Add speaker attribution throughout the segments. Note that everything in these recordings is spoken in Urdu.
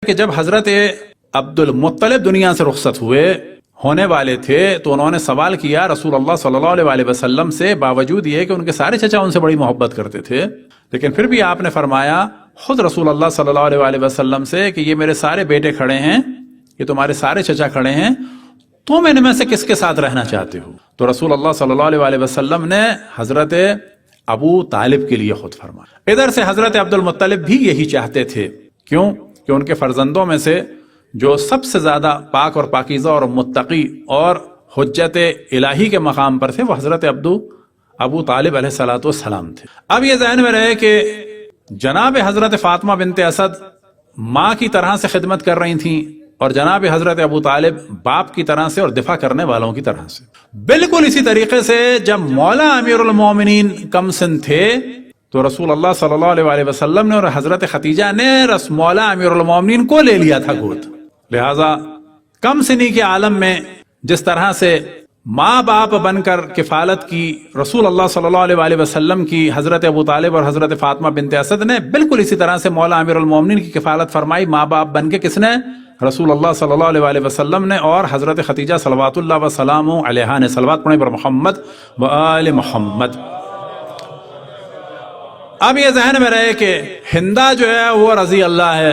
Speaker 1: کہ جب حضرت عبد المطلب دنیا سے رخصت ہونے والے تھے تو انہوں نے سوال کیا رسول اللہ صلی اللہ علیہ وسلم سے، باوجود یہ کہ ان کے سارے چچا ان سے بڑی محبت کرتے تھے، لیکن پھر بھی آپ نے فرمایا خود رسول اللہ صلی اللہ علیہ وسلم سے کہ یہ میرے سارے بیٹے کھڑے ہیں، یہ تمہارے سارے چچا کھڑے ہیں، تم ان میں سے کس کے ساتھ رہنا چاہتے ہو؟ تو رسول اللہ صلی اللہ علیہ وسلم نے حضرت ابو طالب کے لیے خود فرمایا۔ ادھر سے حضرت عبد المطلب بھی یہی چاہتے تھے، کیوں کہ ان کے فرزندوں میں سے جو سب سے زیادہ پاک اور پاکیزہ اور متقی اور حجت الہی کے مقام پر تھے وہ حضرت ابو طالب علیہ الصلوۃ والسلام تھے۔ اب یہ ذہن میں رہے کہ جناب حضرت فاطمہ بنت اسد ماں کی طرح سے خدمت کر رہی تھیں اور جناب حضرت ابو طالب باپ کی طرح سے اور دفاع کرنے والوں کی طرح سے۔ بالکل اسی طریقے سے جب مولا امیر المومنین کم سن تھے تو رسول اللہ صلی اللہ علیہ وسلم نے اور حضرت خدیجہ نے مولا امیر المومنین کو لے لیا تھا گود۔ لہذا کم سنی کے عالم میں جس طرح سے ماں باپ بن کر کفالت کی رسول اللہ صلی اللہ علیہ وسلم کی حضرت ابو طالب اور حضرت فاطمہ بنت اسد نے، بالکل اسی طرح سے مولا امیر المومنین کی کفالت فرمائی ماں باپ بن کے کس نے؟ رسول اللہ صلی اللہ علیہ وسلم نے اور حضرت خدیجہ صلوات اللہ وسلام علیہا نے۔ صلوات پڑھیں پر محمد و آل محمد۔ اب یہ ذہن میں رہے کہ ہندہ جو ہے وہ رضی اللہ ہے،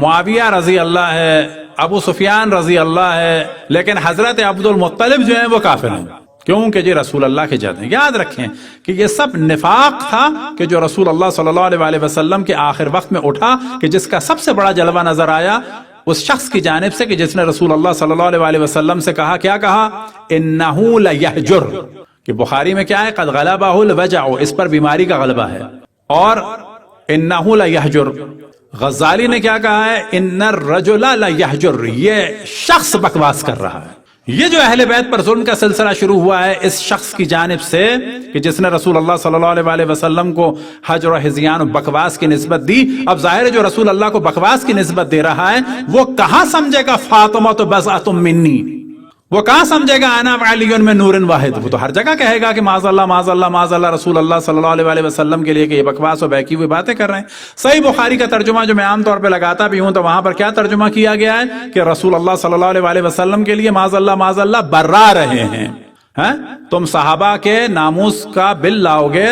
Speaker 1: معاویہ رضی اللہ ہے، ابو سفیان رضی اللہ ہے، لیکن حضرت عبد المطلب جو ہیں وہ کافر ہیں، کیونکہ یہ رسول اللہ کے جد ہیں۔ یاد رکھیں کہ یہ سب نفاق تھا کہ جو رسول اللہ صلی اللہ علیہ وسلم کے آخر وقت میں اٹھا، کہ جس کا سب سے بڑا جلوہ نظر آیا اس شخص کی جانب سے کہ جس نے رسول اللہ صلی اللہ علیہ وسلم سے کہا، کیا کہا؟ انہو لیہجر، کہ بخاری میں کیا ہے؟ قد غلبہ الوجع، اس پر بیماری کا غلبہ ہے، اور انہو لیہجر۔ غزالی نے کیا کہا ہے؟ ان الرجل لیہجر، یہ شخص بکواس کر رہا ہے۔ یہ جو اہل بیت پر ظلم کا سلسلہ شروع ہوا ہے اس شخص کی جانب سے کہ جس نے رسول اللہ صلی اللہ علیہ وسلم کو حجر و ہذیان و بکواس کی نسبت دی۔ اب ظاہر ہے جو رسول اللہ کو بکواس کی نسبت دے رہا ہے وہ کہاں سمجھے گا فاطمہ تو بضعۃ منی، وہ کہاں سمجھے گا انا علی من نور واحد؟ وہ تو ہر جگہ کہے گا کہ معاذ اللہ معاذ اللہ معاذ اللہ رسول اللہ صلی اللہ علیہ وسلم کے لیے کہ یہ بکواس و بہکی ہوئی باتیں کر رہے ہیں۔ صحیح بخاری کا ترجمہ جو میں عام طور پہ لگاتا بھی ہوں تو وہاں پر کیا ترجمہ کیا گیا ہے کہ رسول اللہ صلی اللہ علیہ وسلم کے لیے معاذ اللہ برا رہے ہیں۔ تم صحابہ کے ناموس کا بل لاؤ گے،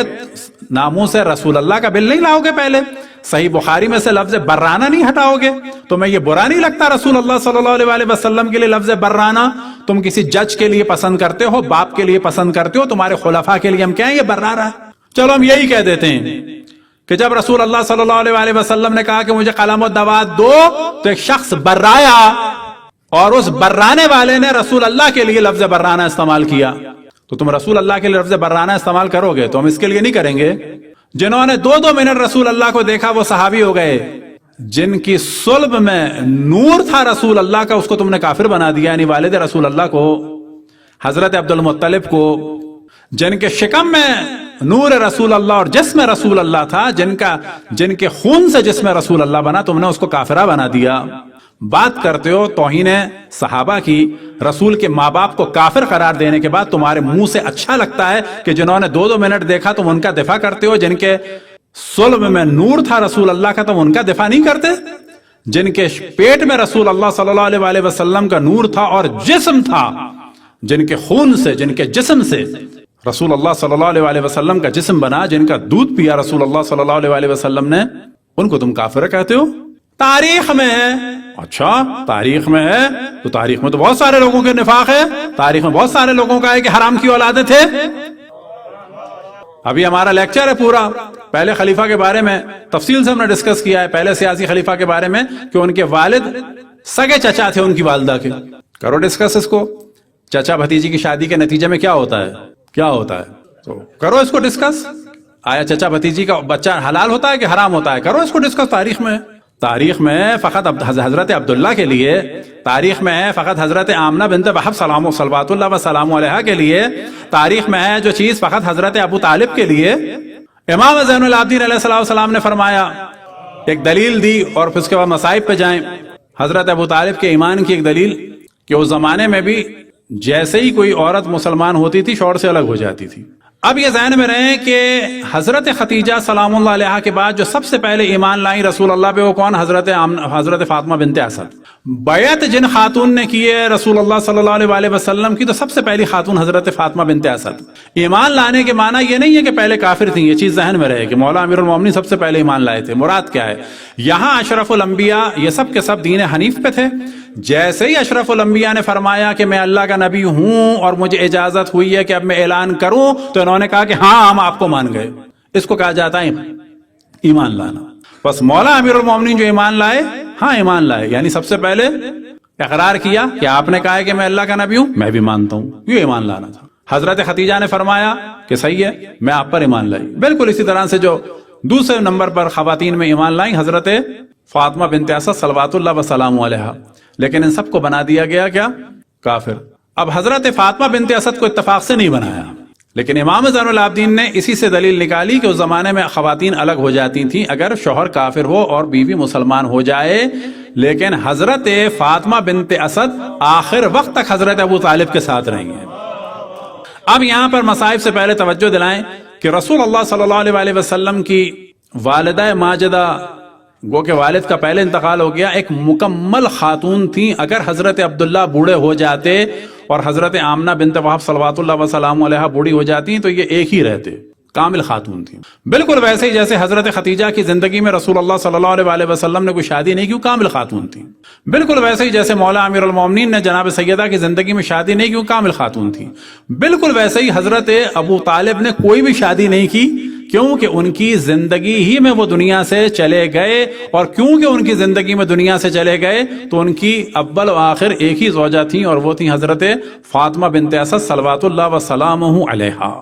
Speaker 1: ناموس رسول اللہ کا بل نہیں لاؤ گے پہلے؟ صحیح بخاری میں سے لفظ برانا نہیں ہٹاؤ گے؟ تمہیں یہ برا نہیں لگتا رسول اللہ صلی اللہ علیہ وسلم کے لیے لفظ برانا؟ تم کسی جج کے لیے پسند کرتے ہو، باپ کے لیے پسند کرتے ہو، تمہارے خلفاء کے لیے ہم کہیں یہ برا رہا ہے؟ چلو ہم یہی کہہ دیتے ہیں کہ جب رسول اللہ صلی اللہ علیہ وسلم نے کہا کہ مجھے قلم و دوات دو تو ایک شخص برایا اور اس برانے والے نے رسول اللہ کے لیے لفظ برانا استعمال کیا، تو تم رسول اللہ کے لیے لفظ برانا استعمال کرو گے تو ہم اس کے لیے نہیں کریں گے۔ جنہوں نے 2 منٹ رسول اللہ کو دیکھا وہ صحابی ہو گئے، جن کی صلب میں نور تھا رسول اللہ کا اس کو تم نے کافر بنا دیا، یعنی والد رسول اللہ کو، حضرت عبد المطلب کو، جن کے شکم میں نور رسول اللہ اور جسم رسول اللہ تھا، جن کے خون سے جسم رسول اللہ بنا، تم نے اس کو کافرہ بنا دیا۔ بات کرتے ہو توہین صحابہ کی، رسول کے ماں باپ کو کافر قرار دینے کے بعد تمہارے منہ سے اچھا لگتا ہے کہ جنہوں نے 2 منٹ دیکھا تم ان کا دفاع کرتے ہو، جن کے صلب میں نور تھا رسول اللہ کا تم ان کا دفاع نہیں کرتے، جن کے پیٹ میں رسول اللہ صلی اللہ علیہ وسلم کا نور تھا اور جسم تھا، جن کے خون سے، جن کے جسم سے رسول اللہ صلی اللہ علیہ وسلم کا جسم بنا، جن کا دودھ پیا رسول اللہ صلی اللہ علیہ وسلم نے، ان کو تم کافر کہتے ہو؟ تاریخ میں ہے۔ اچھا تاریخ میں ہے تو تاریخ میں تو بہت سارے لوگوں کے نفاق ہے، تاریخ میں بہت سارے لوگوں کا ہے کہ حرام کی اولادیں تھے۔ ابھی ہمارا لیکچر ہے پورا پہلے خلیفہ کے بارے میں تفصیل سے ہم نے ڈسکس کیا ہے، پہلے سیاسی خلیفہ کے بارے میں کہ ان کے والد سگے چچا تھے ان کی والدہ کے۔ کرو ڈسکس اس کو، چچا بھتیجی کی شادی کے نتیجے میں کیا ہوتا ہے، کیا ہوتا ہے، تو کرو اس کو ڈسکس۔ آیا چچا بھتیجی کا بچہ حلال ہوتا ہے کہ حرام ہوتا ہے؟ کرو اس کو ڈسکس۔ تاریخ میں فقط حضرت عبداللہ کے لیے، تاریخ میں ہے فقط حضرت آمنہ بنت وہب صلوات اللہ وسلام علیہا کے لیے، تاریخ میں ہے جو چیز فقط حضرت ابو طالب کے لیے۔ امام زین العابدین علیہ السلام نے فرمایا، ایک دلیل دی اور پھر اس کے بعد مصائب پہ جائیں۔ حضرت ابو طالب کے ایمان کی ایک دلیل کہ اس زمانے میں بھی جیسے ہی کوئی عورت مسلمان ہوتی تھی شوہر سے الگ ہو جاتی تھی۔ اب یہ ذہن میں رہے کہ حضرت خدیجہ سلام اللہ علیہا کے بعد جو سب سے پہلے ایمان لائیں رسول اللہ پہ وہ کون؟ حضرت فاطمہ بنت اسد۔ بیعت جن خاتون نے کی ہے رسول اللہ صلی اللہ علیہ وآلہ وسلم کی، تو سب سے پہلی خاتون حضرت فاطمہ بنت اسد۔ ایمان لانے کے معنی یہ نہیں ہے کہ پہلے کافر تھیں، یہ چیز ذہن میں رہے کہ مولا امیر المومنین سب سے پہلے ایمان لائے تھے۔ مراد کیا ہے یہاں؟ اشرف الانبیاء یہ سب کے سب دین حنیف پہ تھے۔ جیسے ہی اشرف الانبیاء نے فرمایا کہ میں اللہ کا نبی ہوں اور مجھے اجازت ہوئی ہے کہ اب میں اعلان کروں، تو انہوں نے کہا کہ ہاں ہم آپ کو مان گئے۔ اس کو کہا جاتا ہے ایمان لانا۔ بس مولا امیر المومنین جو ایمان لائے، ہاں ایمان لائے، یعنی سب سے پہلے اقرار کیا کہ آپ نے کہا ہے کہ میں اللہ کا نبی ہوں، میں بھی مانتا ہوں، یہ ایمان لانا تھا۔ حضرت خدیجہ نے فرمایا کہ صحیح ہے میں آپ پر ایمان لائی۔ بالکل اسی طرح سے جو دوسرے نمبر پر خواتین میں ایمان لائیں حضرت فاطمہ بنت اسد صلوات اللہ وسلام علیہا، لیکن ان سب کو بنا دیا گیا کیا؟ کافر۔ اب حضرت فاطمہ بنت اسد کو اتفاق سے نہیں بنایا، لیکن امام زین العابدین نے اسی سے دلیل نکالی کہ اس زمانے میں خواتین الگ ہو جاتی تھیں اگر شوہر کافر ہو اور بیوی مسلمان ہو جائے، لیکن حضرت فاطمہ بنت اسد آخر وقت تک حضرت ابو طالب کے ساتھ رہی ہیں۔ اب یہاں پر مصائب سے پہلے توجہ دلائیں کہ رسول اللہ صلی اللہ علیہ وآلہ وسلم کی والدہ ماجدہ، گو کہ والد کا پہلے انتقال ہو گیا، ایک مکمل خاتون تھیں۔ اگر حضرت عبداللہ بوڑھے ہو جاتے اور حضرت آمنہ بنت وہب صلوات اللہ وسلام علیہا بوڑھی ہو جاتی تو یہ ایک ہی رہتے، کامل خاتون تھیں۔ بالکل ویسے ہی جیسے حضرت خدیجہ کی زندگی میں رسول اللہ صلی اللہ علیہ وآلہ وسلم نے کوئی شادی نہیں کی، کامل خاتون تھیں۔ بالکل ویسے ہی جیسے مولا امیر المومنین نے جناب سیدہ کی زندگی میں شادی نہیں کی، کامل خاتون تھیں۔ بالکل ویسے ہی حضرت ابو طالب نے کوئی بھی شادی نہیں کی، کیونکہ ان کی زندگی ہی میں وہ دنیا سے چلے گئے، اور کیونکہ ان کی زندگی میں دنیا سے چلے گئے تو ان کی اول و آخر ایک ہی زوجہ تھیں، اور وہ تھیں حضرت فاطمہ بنت اسد صلوات اللہ وسلامہ علیہا۔